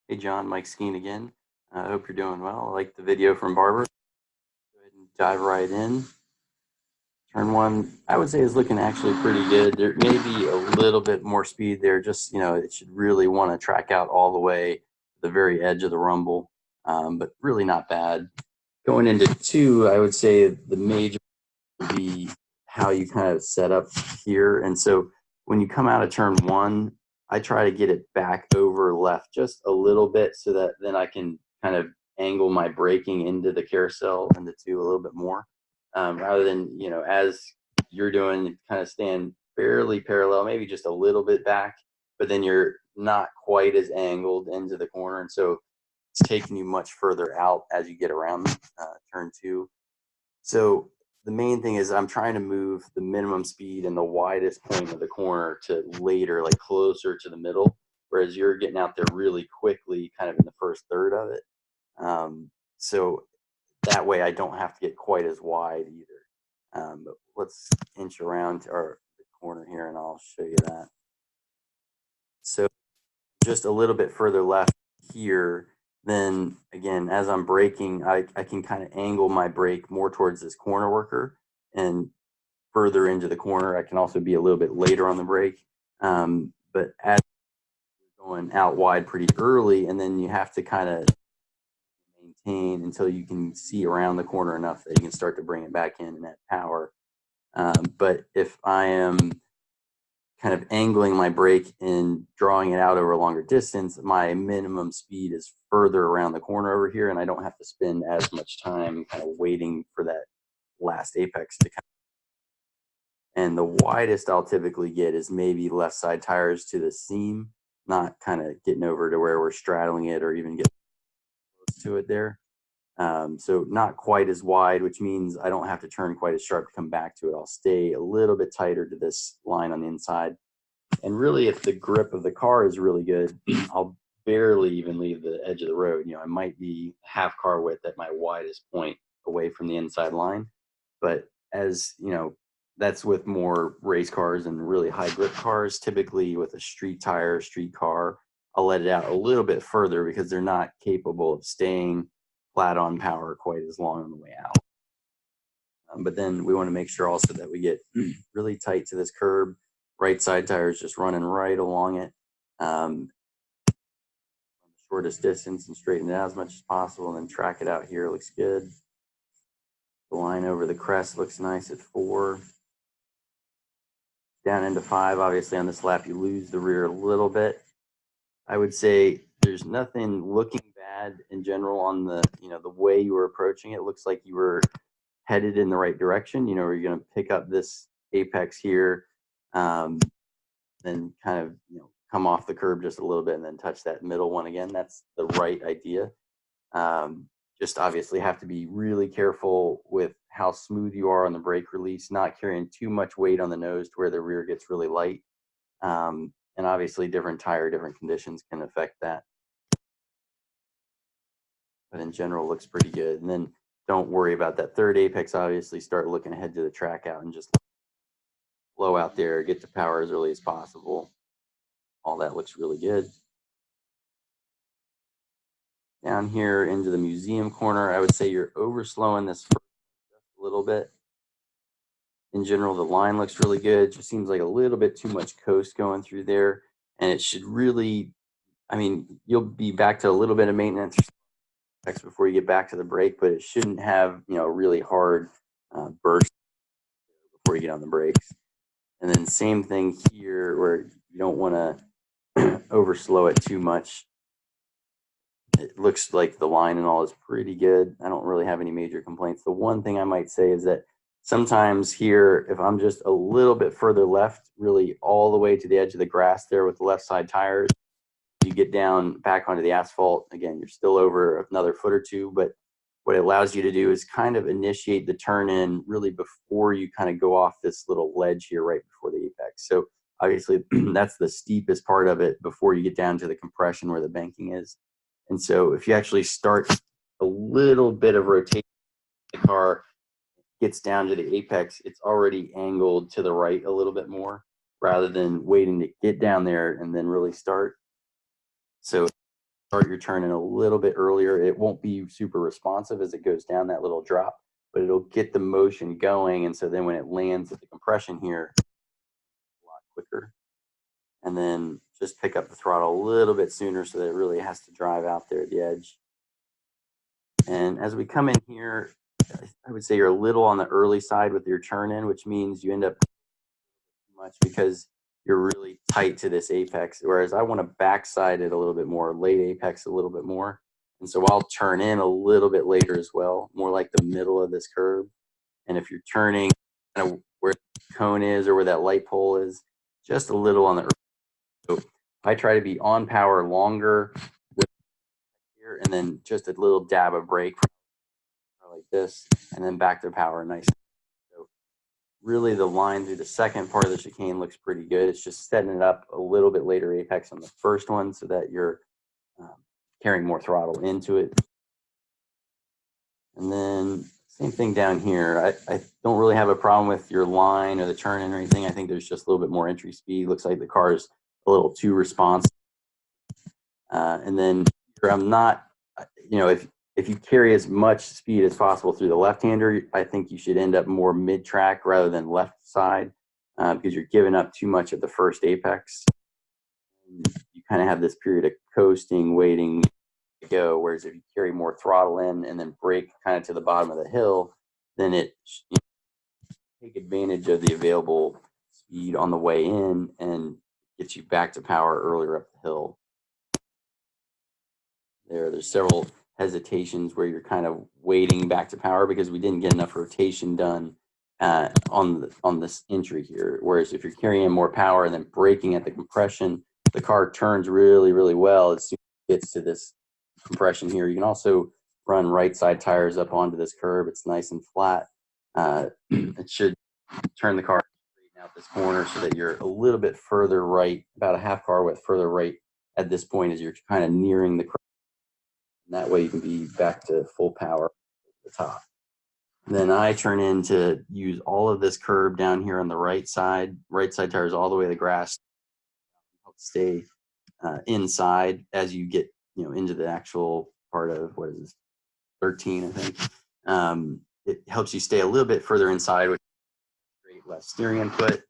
Hey John, Mike Skeen again. I hope you're doing well. I like the video from Barber. Go ahead and dive right in. Turn one, I would say, is looking actually pretty good. There may be a little bit more speed there. Just, it should really want to track out all the way to the very edge of the rumble, but really not bad. Going into two, I would say the major would be how you kind of set up here. And so when you come out of turn one, I try to get it back over left just a little bit so that then I can kind of angle my braking into the carousel into two a little bit more, rather than, as you're doing, kind of stand fairly parallel, maybe just a little bit back, but then you're not quite as angled into the corner. And so it's taking you much further out as you get around turn two. So the main thing is I'm trying to move the minimum speed and the widest point of the corner to later, like closer to the middle, whereas you're getting out there really quickly, kind of in the first third of it. So that way I don't have to get quite as wide either. But let's inch around to the corner here and I'll show you that. So just a little bit further left here, then again, as I'm braking, I can kind of angle my brake more towards this corner worker and further into the corner. I can also be a little bit later on the brake. But as you're going out wide pretty early, and then you have to kind of maintain until you can see around the corner enough that you can start to bring it back in and add power. But if I am kind of angling my brake and drawing it out over a longer distance, my minimum speed is further around the corner over here, and I don't have to spend as much time kind of waiting for that last apex to come. And the widest I'll typically get is maybe left side tires to the seam, not kind of getting over to where we're straddling it or even getting close to it there. So not quite as wide, which means I don't have to turn quite as sharp to come back to it. I'll stay a little bit tighter to this line on the inside. And really, if the grip of the car is really good, I'll barely even leave the edge of the road. I might be half car width at my widest point away from the inside line. But as that's with more race cars and really high grip cars. Typically, with a street tire, street car, I'll let it out a little bit further because they're not capable of staying flat on power quite as long on the way out. But then we want to make sure also that we get really tight to this curb. Right side tire is just running right along it, the shortest distance, and straighten it out as much as possible, and then track it out here. Looks good. The line over the crest looks nice at 4. Down into 5, obviously on this lap you lose the rear a little bit. I would say there's nothing looking bad in general on the the way you were approaching it. Looks like you were headed in the right direction. You're going to pick up this apex here, then kind of come off the curb just a little bit and then touch that middle one again. That's the right idea. Just obviously have to be really careful with how smooth you are on the brake release, not carrying too much weight on the nose to where the rear gets really light. And obviously different tire, different conditions can affect that. But in general, looks pretty good. And then don't worry about that third apex. Obviously start looking ahead to the track out and just blow out there, get to power as early as possible. All that looks really good. Down here into the museum corner, I would say you're overslowing this just a little bit. In general, the line looks really good. Just seems like a little bit too much coast going through there. And it should really, you'll be back to a little bit of maintenance before you get back to the brake, but it shouldn't have, really hard burst before you get on the brakes. And then same thing here where you don't want to overslow it too much. It looks like the line and all is pretty good. I don't really have any major complaints. The one thing I might say is that sometimes here, if I'm just a little bit further left, really all the way to the edge of the grass there with the left side tires, you get down back onto the asphalt. Again, you're still over another foot or two, but what it allows you to do is kind of initiate the turn in really before you kind of go off this little ledge here right before the apex. So obviously that's the steepest part of it before you get down to the compression where the banking is. And so if you actually start a little bit of rotation, the car gets down to the apex, it's already angled to the right a little bit more rather than waiting to get down there and then really start. So start your turn in a little bit earlier. It won't be super responsive as it goes down that little drop, but it'll get the motion going. And so then when it lands at the compression here, a lot quicker. And then just pick up the throttle a little bit sooner so that it really has to drive out there at the edge. And as we come in here, I would say you're a little on the early side with your turn in, which means you end up too much because you're really tight to this apex. Whereas I want to backside it a little bit more, late apex a little bit more. And so I'll turn in a little bit later as well, more like the middle of this curve. And if you're turning kind of where the cone is or where that light pole is, just a little on the early. So I try to be on power longer here, and then just a little dab of brake like this, and then back to power nice. So really the line through the second part of the chicane looks pretty good. It's just setting it up a little bit later apex on the first one so that you're carrying more throttle into it. And then same thing down here. I don't really have a problem with your line or the turn in or anything. I think there's just a little bit more entry speed. Looks like the car is a little too responsive. And then I'm not, if you carry as much speed as possible through the left-hander, I think you should end up more mid-track rather than left side because you're giving up too much at the first apex. You kind of have this period of coasting, waiting to go, whereas if you carry more throttle in and then brake kind of to the bottom of the hill, then it take advantage of the available speed on the way in and gets you back to power earlier up the hill. There's several hesitations where you're kind of waiting back to power because we didn't get enough rotation done on this entry here. Whereas if you're carrying more power and then braking at the compression, the car turns really, really well as soon as it gets to this compression here. You can also run right side tires up onto this curb. It's nice and flat. It should turn the car straight out this corner so that you're a little bit further right, about a half car width further right at this point as you're kind of nearing the curb. And that way you can be back to full power at the top. Then I turn in to use all of this curb down here on the right side tires all the way to the grass, help stay inside as you get into the actual part of, what is this, 13, I think. It helps you stay a little bit further inside with great less steering input.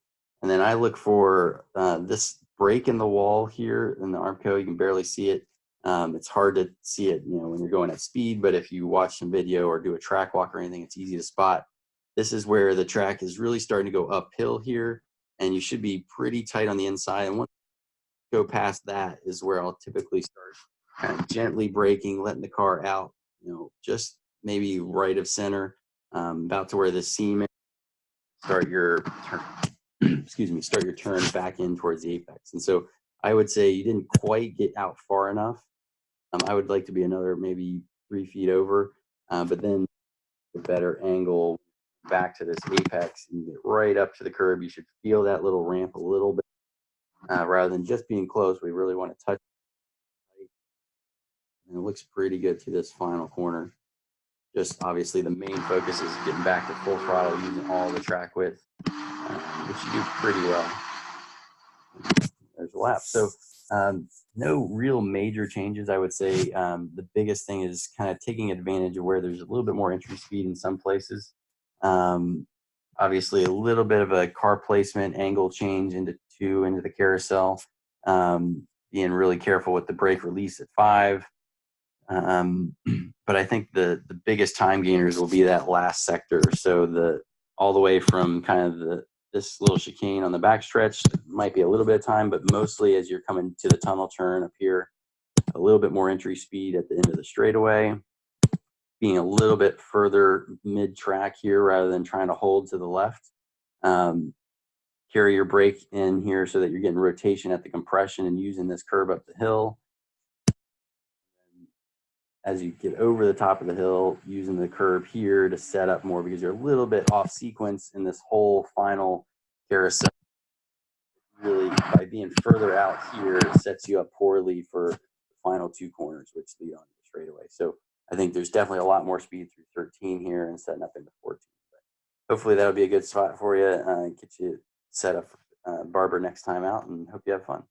And then I look for this break in the wall here in the Armco. You can barely see it. It's hard to see it, when you're going at speed, but if you watch some video or do a track walk or anything, it's easy to spot. This is where the track is really starting to go uphill here, and you should be pretty tight on the inside. And once you go past that is where I'll typically start kind of gently braking, letting the car out, just maybe right of center, about to where the seam is. Start your turn, start your turn back in towards the apex. And so I would say you didn't quite get out far enough. I would like to be another maybe 3 feet over, but then a better angle back to this apex and get right up to the curb. You should feel that little ramp a little bit rather than just being close. We really want to touch it. And it looks pretty good to this final corner. Just obviously the main focus is getting back to full throttle using all the track width, which you do pretty well. There's a lap. So no real major changes, I would say. The biggest thing is kind of taking advantage of where there's a little bit more entry speed in some places. Obviously, a little bit of a car placement angle change into the carousel. Being really careful with the brake release at 5. But I think the biggest time gainers will be that last sector. So all the way from kind of this little chicane on the backstretch might be a little bit of time, but mostly as you're coming to the tunnel turn up here, a little bit more entry speed at the end of the straightaway, being a little bit further mid-track here rather than trying to hold to the left. Carry your brake in here so that you're getting rotation at the compression and using this curb up the hill. As you get over the top of the hill, using the curb here to set up more because you're a little bit off sequence in this whole final carousel. Really, by being further out here, it sets you up poorly for the final 2 corners, which lead on to the straightaway. So I think there's definitely a lot more speed through 13 here and setting up into 14. But hopefully that'll be a good spot for you. Get you set up Barber next time out, and hope you have fun.